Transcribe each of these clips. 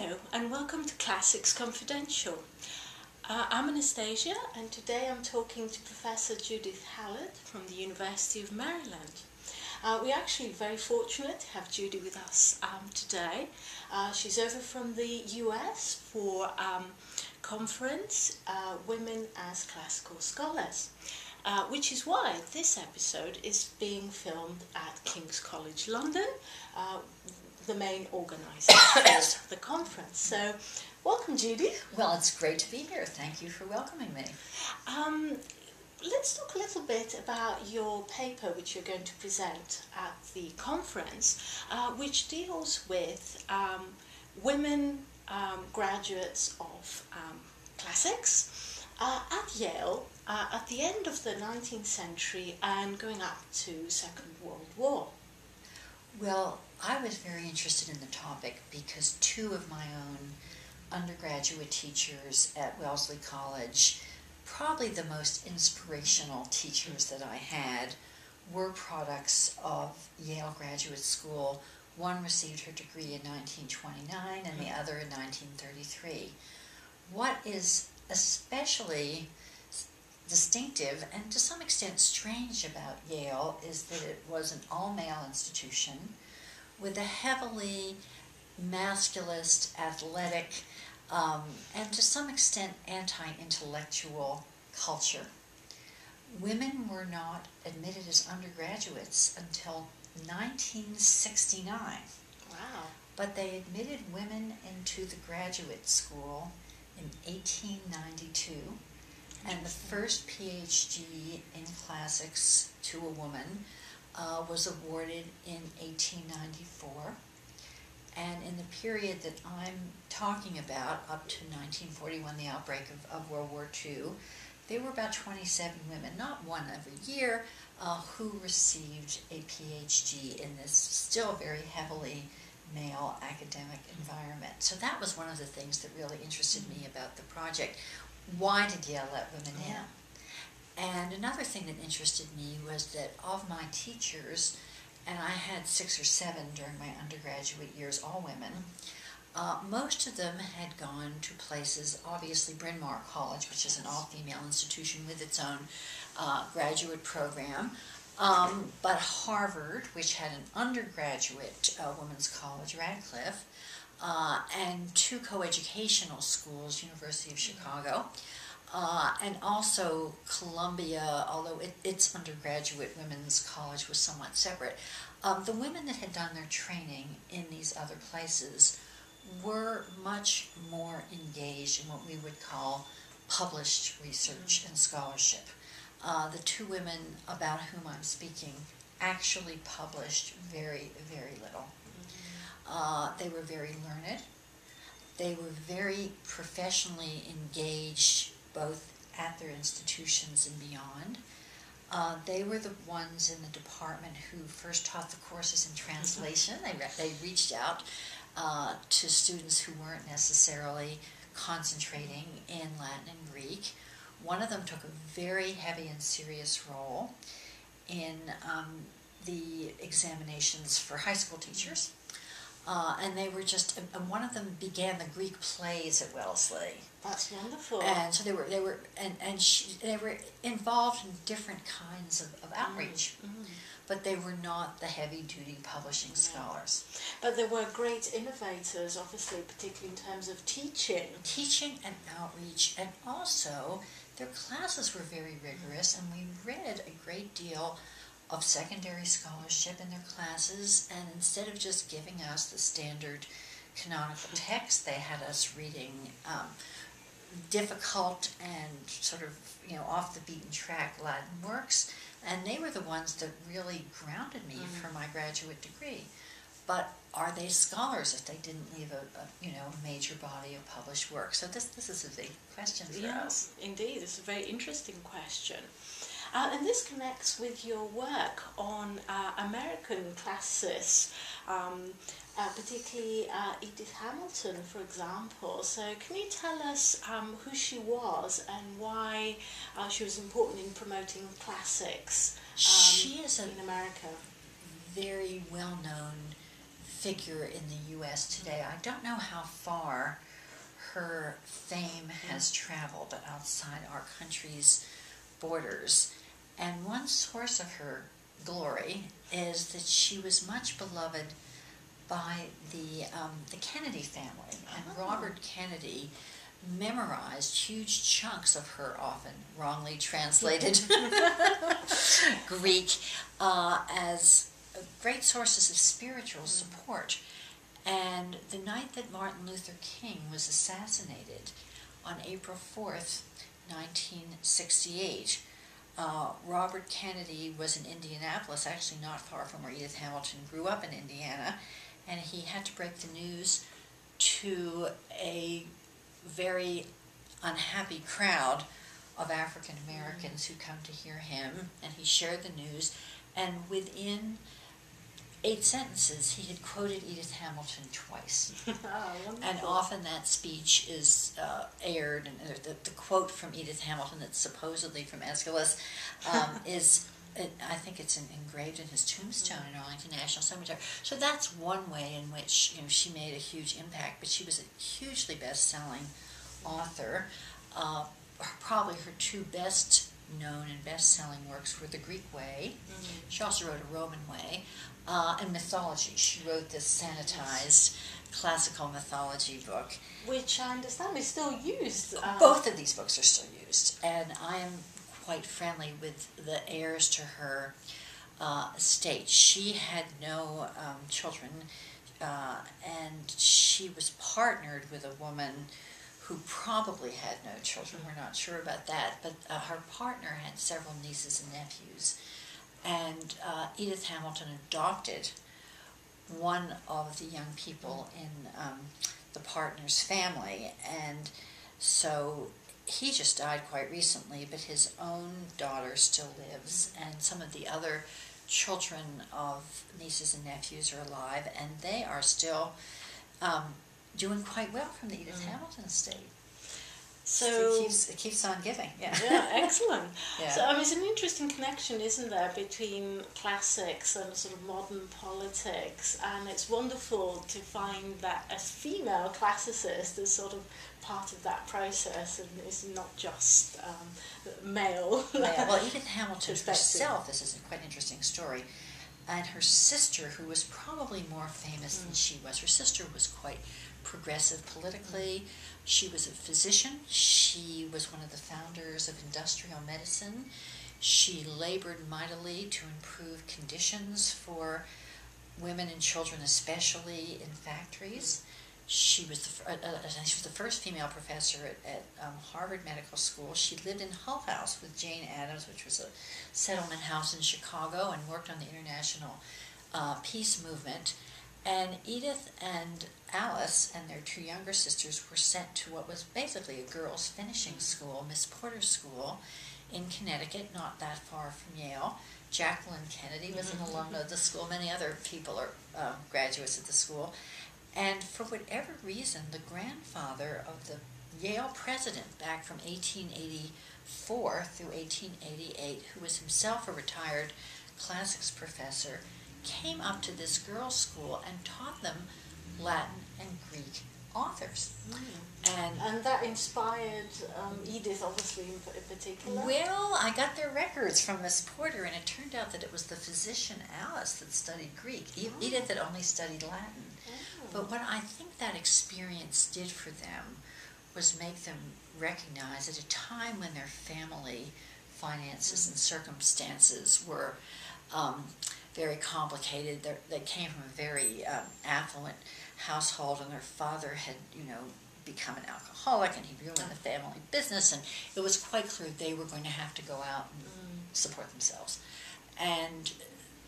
Hello and welcome to Classics Confidential. I'm Anastasia and today I'm talking to Professor Judith Hallett from the University of Maryland. We're actually very fortunate to have Judy with us today. She's over from the US for conference Women as Classical Scholars, which is why this episode is being filmed at King's College London, the main organiser of the conference. So, welcome, Judy. Well, it's great to be here. Thank you for welcoming me. Let's talk a little bit about your paper, which you're going to present at the conference, which deals with women graduates of classics at Yale at the end of the 19th century and going up to Second World War. Well, I was very interested in the topic because two of my own undergraduate teachers at Wellesley College, probably the most inspirational teachers that I had, were products of Yale Graduate School. One received her degree in 1929 and the other in 1933. What is especially distinctive and to some extent strange about Yale is that it was an all-male institution with a heavily masculist, athletic, and to some extent anti-intellectual culture. Women were not admitted as undergraduates until 1969. Wow. But they admitted women into the graduate school in 1892. And the first PhD in classics to a woman was awarded in 1894. And in the period that I'm talking about, up to 1941, the outbreak of World War II, there were about 27 women, not one every year, who received a PhD in this still very heavily male academic environment. So that was one of the things that really interested me about the project. Why did Yale let women in? And another thing that interested me was that of my teachers, and I had 6 or 7 during my undergraduate years, all women, most of them had gone to places, obviously Bryn Mawr College, which is an all-female institution with its own graduate program, but Harvard, which had an undergraduate women's college, Radcliffe, and 2 coeducational schools, University of Chicago, and also Columbia, although its undergraduate women's college was somewhat separate. The women that had done their training in these other places were much more engaged in what we would call published research and scholarship. The 2 women about whom I'm speaking actually published very, very little. They were very learned. They were very professionally engaged both at their institutions and beyond. They were the ones in the department who first taught the courses in translation. They reached out to students who weren't necessarily concentrating in Latin and Greek. One of them took a very heavy and serious role in the examinations for high school teachers. And they were just, and one of them began the Greek plays at Wellesley. That's wonderful. And so they were involved in different kinds of outreach, but they were not the heavy-duty publishing scholars. But they were great innovators, obviously, particularly in terms of teaching. Teaching and outreach, and also their classes were very rigorous, and we read a great deal of secondary scholarship in their classes, and instead of just giving us the standard canonical text, they had us reading difficult and sort of, off the beaten track Latin works, and they were the ones that really grounded me for my graduate degree. But are they scholars if they didn't leave a major body of published work? So this is a big question for us. Indeed, it's a very interesting question. And this connects with your work on American classicists, particularly Edith Hamilton, for example. So can you tell us who she was and why she was important in promoting classics she is in America? Very well-known, figure in the U.S. today. I don't know how far her fame has traveled outside our country's borders. And one source of her glory is that she was much beloved by the Kennedy family. And Robert Kennedy memorized huge chunks of her often wrongly translated Greek as great sources of spiritual support. And the night that Martin Luther King was assassinated, on April 4th, 1968, Robert Kennedy was in Indianapolis, actually not far from where Edith Hamilton grew up in Indiana, and he had to break the news to a very unhappy crowd of African Americans who come to hear him, and he shared the news, and within 8 sentences he had quoted Edith Hamilton twice. And often that speech is aired, and the quote from Edith Hamilton that's supposedly from Aeschylus I think it's engraved in his tombstone in Arlington National Cemetery. So that's one way in which she made a huge impact. But she was a hugely best-selling author. Probably her 2 best-known and best-selling works were The Greek Way. She also wrote A Roman Way, and mythology. She wrote this sanitized classical mythology book, which I understand is still used. Both of these books are still used, and I am quite friendly with the heirs to her estate. She had no children, and she was partnered with a woman who probably had no children. We're not sure about that, but her partner had several nieces and nephews, and Edith Hamilton adopted one of the young people in the partner's family, and so he just died quite recently, but his own daughter still lives, and some of the other children of nieces and nephews are alive, and they are still doing quite well from the Edith Hamilton estate. So it keeps on giving. Yeah, excellent. Yeah. So it's an interesting connection, isn't there, between classics and sort of modern politics, and it's wonderful to find that as female classicist is sort of part of that process, and it's not just male. Well, Edith Hamilton herself, this is a quite interesting story, and her sister, who was probably more famous than she was, her sister was quite progressive politically. She was a physician. She was one of the founders of industrial medicine. She labored mightily to improve conditions for women and children, especially in factories. She was the first female professor at Harvard Medical School. She lived in Hull House with Jane Addams, which was a settlement house in Chicago, and worked on the international peace movement. And Edith and Alice and their 2 younger sisters were sent to what was basically a girls' finishing school, Miss Porter's School, in Connecticut, not that far from Yale. Jacqueline Kennedy was an alumna of the school. Many other people are graduates of the school. And for whatever reason, the grandfather of the Yale president back from 1884 through 1888, who was himself a retired classics professor, came up to this girls' school and taught them Latin and Greek authors. And that inspired Edith, obviously, in particular? Well, I got their records from Miss Porter, and it turned out that it was the physician Alice that studied Greek. Edith had only studied Latin. But what I think that experience did for them was make them recognize at a time when their family finances and circumstances were very complicated. They came from a very affluent household, and their father had, become an alcoholic, and he ruined the family business, and it was quite clear they were going to have to go out and support themselves. And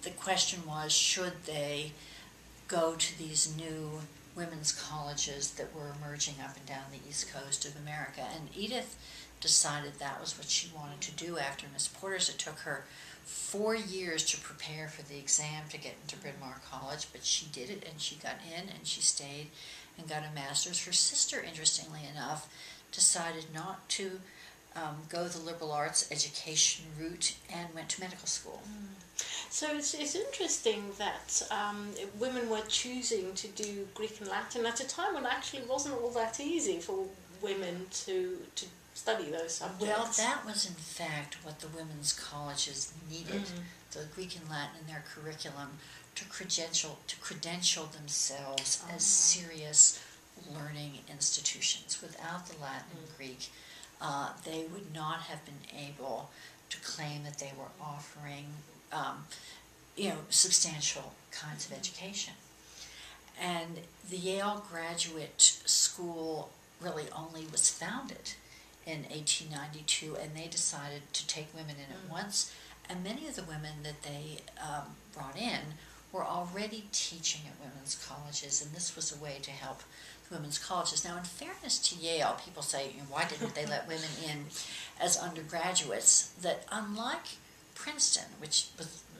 the question was, should they go to these new women's colleges that were emerging up and down the East Coast of America? And Edith decided that was what she wanted to do after Miss Porter's. It took her 4 years to prepare for the exam to get into Bryn Mawr College, but she did it, and she got in, and she stayed and got a master's. Her sister, interestingly enough, decided not to go the liberal arts education route and went to medical school. So it's interesting that women were choosing to do Greek and Latin at a time when actually it wasn't all that easy for women to study those subjects. Well, that was in fact what the women's colleges needed, the Greek and Latin in their curriculum, to credential themselves as serious learning institutions. Without the Latin and Greek, they would not have been able to claim that they were offering substantial kinds of education. And the Yale Graduate School really only was founded in 1892, and they decided to take women in at once. And many of the women that they brought in were already teaching at women's colleges, and this was a way to help the women's colleges. Now, in fairness to Yale, people say, why didn't they let women in as undergraduates? That unlike Princeton, which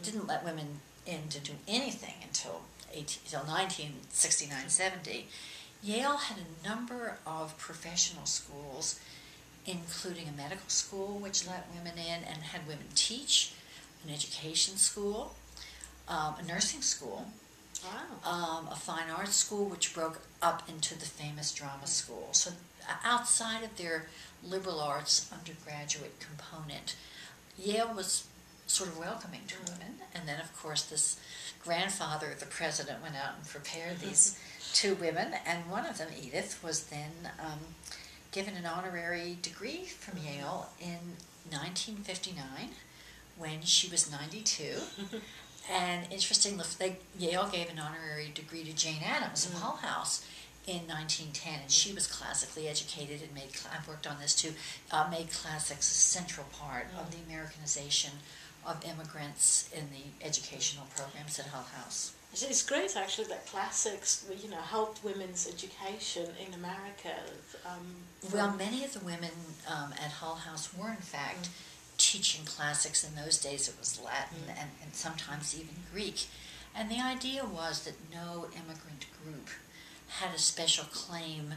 didn't let women in to do anything until 1969-70, Yale had a number of professional schools, including a medical school, which let women in and had women teach, an education school, a nursing school, a fine arts school, which broke up into the famous drama school. So outside of their liberal arts undergraduate component, Yale was sort of welcoming to women. And then, of course, this grandfather, the president, went out and prepared these two women, and one of them, Edith, was then given an honorary degree from Yale in 1959 when she was 92. And interestingly, Yale gave an honorary degree to Jane Addams of Hull House in 1910, and she was classically educated and I've worked on this too, made classics a central part of the Americanization of immigrants in the educational programs at Hull House. It's great, actually, that classics, helped women's education in America. Well, many of the women at Hull House were, in fact, teaching classics. In those days it was Latin and sometimes even Greek. And the idea was that no immigrant group had a special claim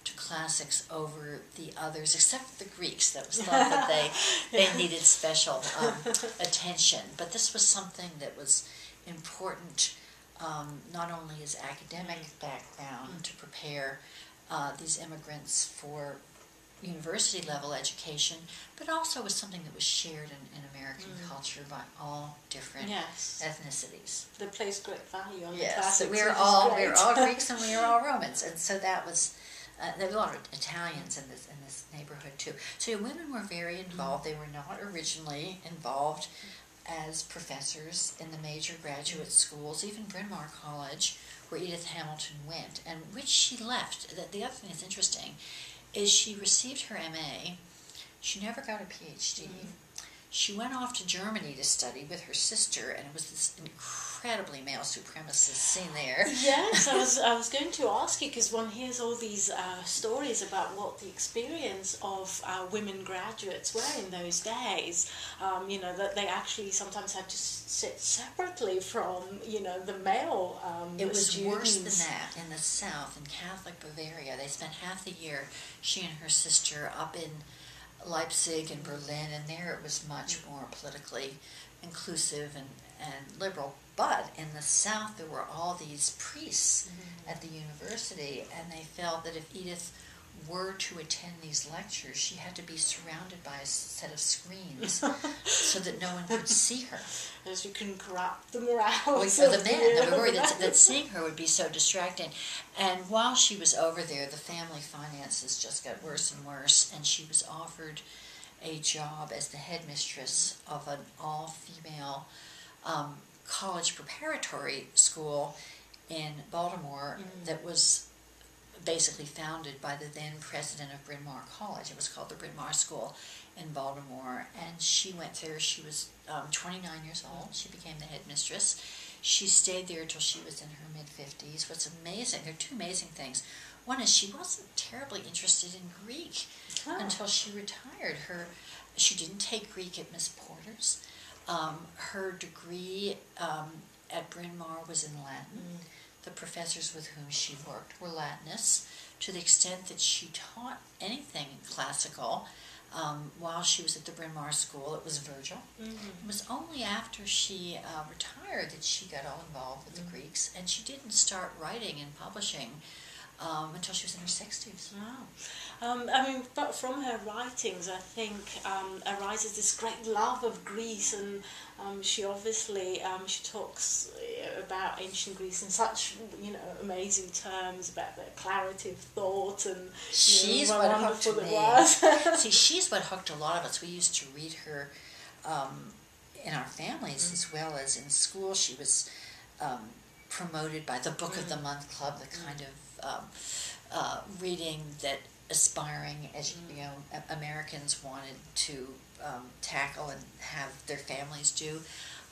to classics over the others, except for the Greeks. That was thought that they needed special attention. But this was something that was important, not only as academic background to prepare these immigrants for university level education, but also was something that was shared in American culture by all different ethnicities. They placed great value on the classics. classics. So we're all Greeks and we are all Romans, and so that was. There were a lot of Italians in this neighborhood too. So women were very involved. They were not originally involved as professors in the major graduate schools, even Bryn Mawr College, where Edith Hamilton went, and which she left. The other thing that's interesting is she received her MA. She never got a PhD. She went off to Germany to study with her sister, and it was this incredibly male supremacist scene there. Yes, I was going to ask you, because one hears all these stories about what the experience of women graduates were in those days. That they actually sometimes had to sit separately from, the male It was students. worse than that in the South, in Catholic Bavaria. They spent half the year, she and her sister, up in Leipzig and Berlin, and there it was much more politically inclusive and liberal. But in the South, there were all these priests at the university, and they felt that if Edith were to attend these lectures, she had to be surrounded by a set of screens so that no one could see her. As you couldn't corrupt the morale. Well, the men, they were worried that seeing her would be so distracting. And while she was over there, the family finances just got worse and worse, and she was offered a job as the headmistress of an all-female college preparatory school in Baltimore that was basically founded by the then president of Bryn Mawr College. It was called the Bryn Mawr School in Baltimore, and she went there. She was 29 years old. She became the headmistress. She stayed there till she was in her mid-50s. What's amazing, there are two amazing things. One is she wasn't terribly interested in Greek until she retired. She didn't take Greek at Miss Porter's. Her degree at Bryn Mawr was in Latin. The professors with whom she worked were Latinists, to the extent that she taught anything classical. while she was at the Bryn Mawr School. It was Virgil. It was only after she retired that she got all involved with the Greeks, and she didn't start writing and publishing until she was in her 60s. Wow. But from her writings, I think arises this great love of Greece, and she obviously she talks about ancient Greece in such amazing terms about the clarity of thought, and she's what hooked wonderful me. it was. See, she's what hooked a lot of us. We used to read her in our families as well as in school. She was promoted by the Book of the Month Club, the kind of reading that aspiring Americans wanted to tackle and have their families do.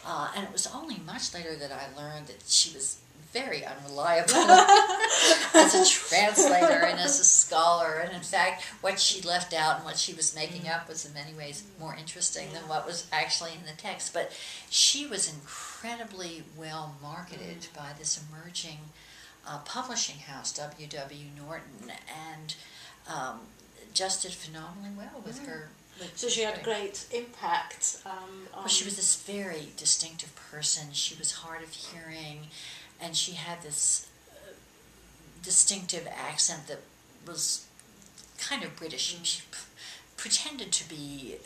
And it was only much later that I learned that she was very unreliable as a translator and as a scholar. And in fact, what she left out and what she was making up was in many ways more interesting than what was actually in the text. But she was incredibly well marketed by this emerging publishing house, W.W. Norton, and just did phenomenally well with her. So she had great impact. Well, she was this very distinctive person. She was hard of hearing, and she had this distinctive accent that was kind of British. She pretended to be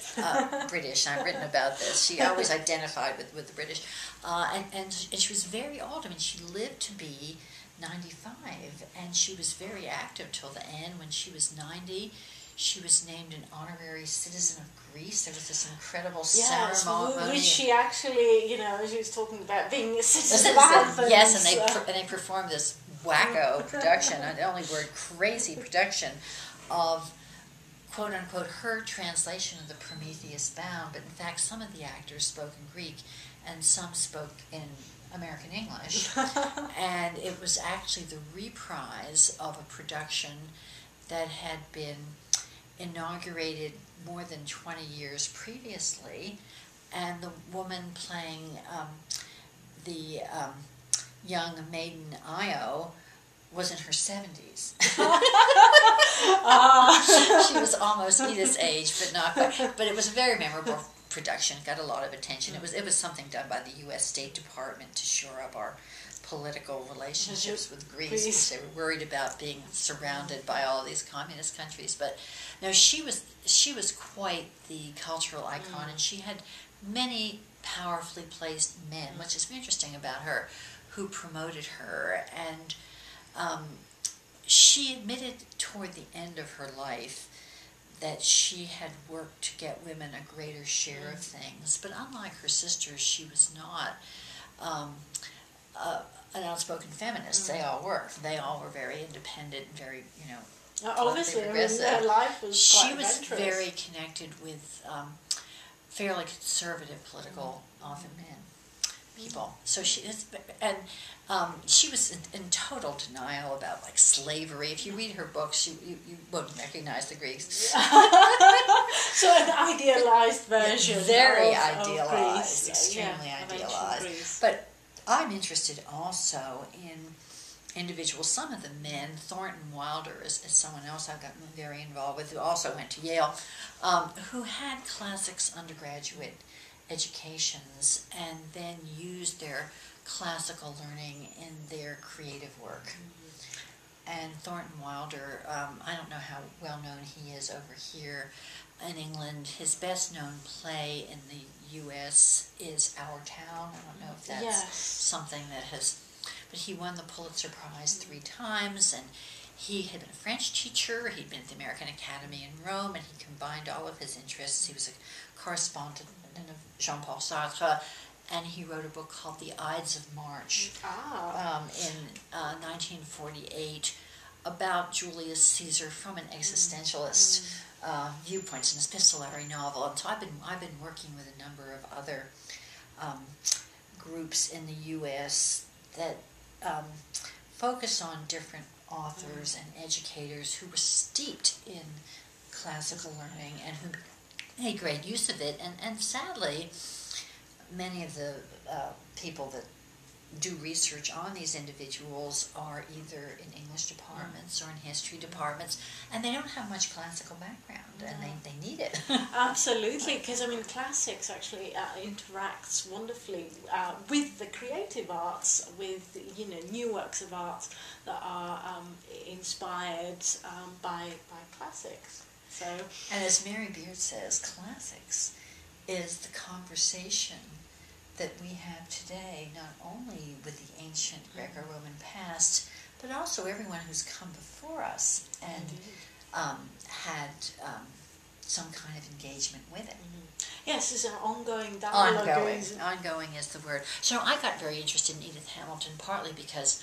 British. I've written about this. She always identified with the British. And she was very old. I mean, she lived to be 95, and she was very active till the end. When she was 90, she was named an honorary citizen of Greece. There was this incredible ceremony. Which she actually, she was talking about being a citizen of Athens. Yes, and they performed this wacko production, the only word, crazy production, of quote-unquote her translation of the Prometheus Bound, but in fact some of the actors spoke in Greek and some spoke in American English. And it was actually the reprise of a production that had been inaugurated more than 20 years previously, and the woman playing the young maiden Io was in her 70s. She was almost Edith's age, but not quite. But it was a very memorable production. It got a lot of attention. It was something done by the U.S. State Department to shore up our political relationships with Greece, because they were worried about being surrounded by all these communist countries. But no, she was quite the cultural icon, and she had many powerfully placed men, which is interesting about her, who promoted her. And she admitted toward the end of her life that she had worked to get women a greater share of things. But unlike her sisters, she was not an outspoken feminist. They all were. They all were very independent and very, obviously, progressive. Her life was quite adventurous. adventurous. Very connected with fairly conservative political, often men, people. So she was in total denial about slavery. If you read her books, you won't recognize the Greeks. So an idealized version. Very of idealized, Greece. extremely of ancient idealized. Greece. But I'm interested also in individuals. Some of the men, Thornton Wilder is someone else I've gotten very involved with, who also went to Yale, who had classics undergraduate educations and then used their classical learning in their creative work. And Thornton Wilder, I don't know how well known he is over here in England. His best known play in the U.S. is Our Town. I don't know if that's something that has... But he won the Pulitzer Prize 3 times, and he had been a French teacher. He'd been at the American Academy in Rome, and he combined all of his interests. He was a correspondent of Jean-Paul Sartre, and he wrote a book called The Ides of March in 1948 about Julius Caesar from an existentialist viewpoint. It's an epistolary novel, and so I've been working with a number of other groups in the U.S. that focus on different authors and educators who were steeped in classical learning and who made great use of it. And sadly, many of the people that do research on these individuals are either in English departments or in history departments, and they don't have much classical background, and they need it. Absolutely, because I mean classics actually interacts wonderfully with the creative arts, with new works of art that are inspired by classics. So, and as Mary Beard says, classics is the conversation that we have today, not only with the ancient Greco-Roman past, but also everyone who's come before us and had some kind of engagement with it. Yes, it's an ongoing dialogue. Ongoing is the word. So I got very interested in Edith Hamilton, partly because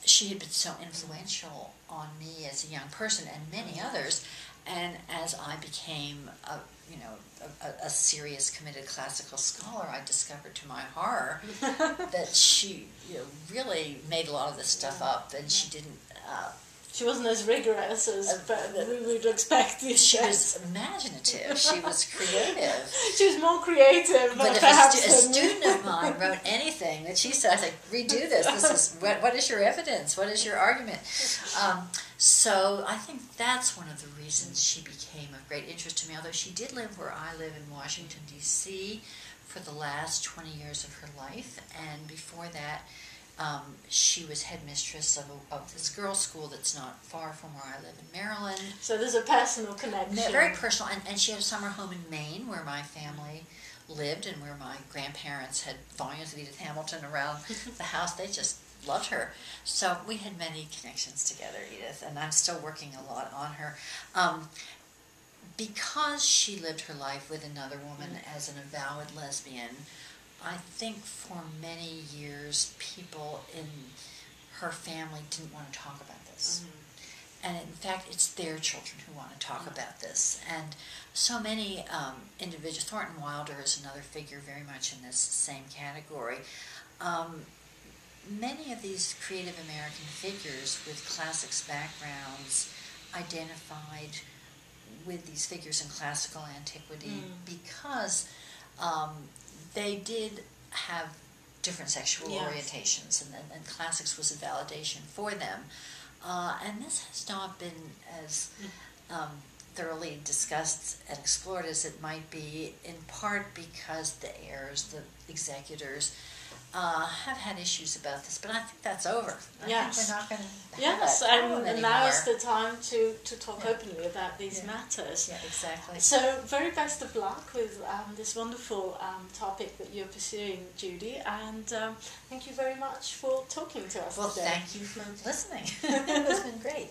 she had been so influential on me as a young person and many others. And as I became a serious, committed classical scholar, I discovered to my horror that she really made a lot of this stuff up, and she didn't. She wasn't as rigorous as we would expect. She was imaginative. She was creative. She was more creative. But if a student of mine wrote anything that she said, I said, redo this. This is what is your evidence? What is your argument? So I think that's one of the reasons she became of great interest to me. Although she did live where I live in Washington, D.C. for the last 20 years of her life, and before that. She was headmistress of this girls' school that's not far from where I live in Maryland. So there's a personal connection. Very personal. And she had a summer home in Maine where my family lived and where my grandparents had volumes of Edith Hamilton around the house. They just loved her. So we had many connections together, Edith, and I'm still working a lot on her. Because she lived her life with another woman as an avowed lesbian, I think for many years people in her family didn't want to talk about this. And in fact, it's their children who want to talk about this. And so many individuals, Thornton Wilder is another figure very much in this same category. Many of these creative American figures with classics backgrounds identified with these figures in classical antiquity because they did have different sexual orientations, and classics was a validation for them. And this has not been as thoroughly discussed and explored as it might be, in part because the heirs, the executors, have had issues about this, but I think that's over. I think we're not going to have that problem and now is the time to talk openly about these matters. Yeah, exactly. So, very best of luck with this wonderful topic that you're pursuing, Judy, and thank you very much for talking to us today. Well, thank you for listening. It's been great.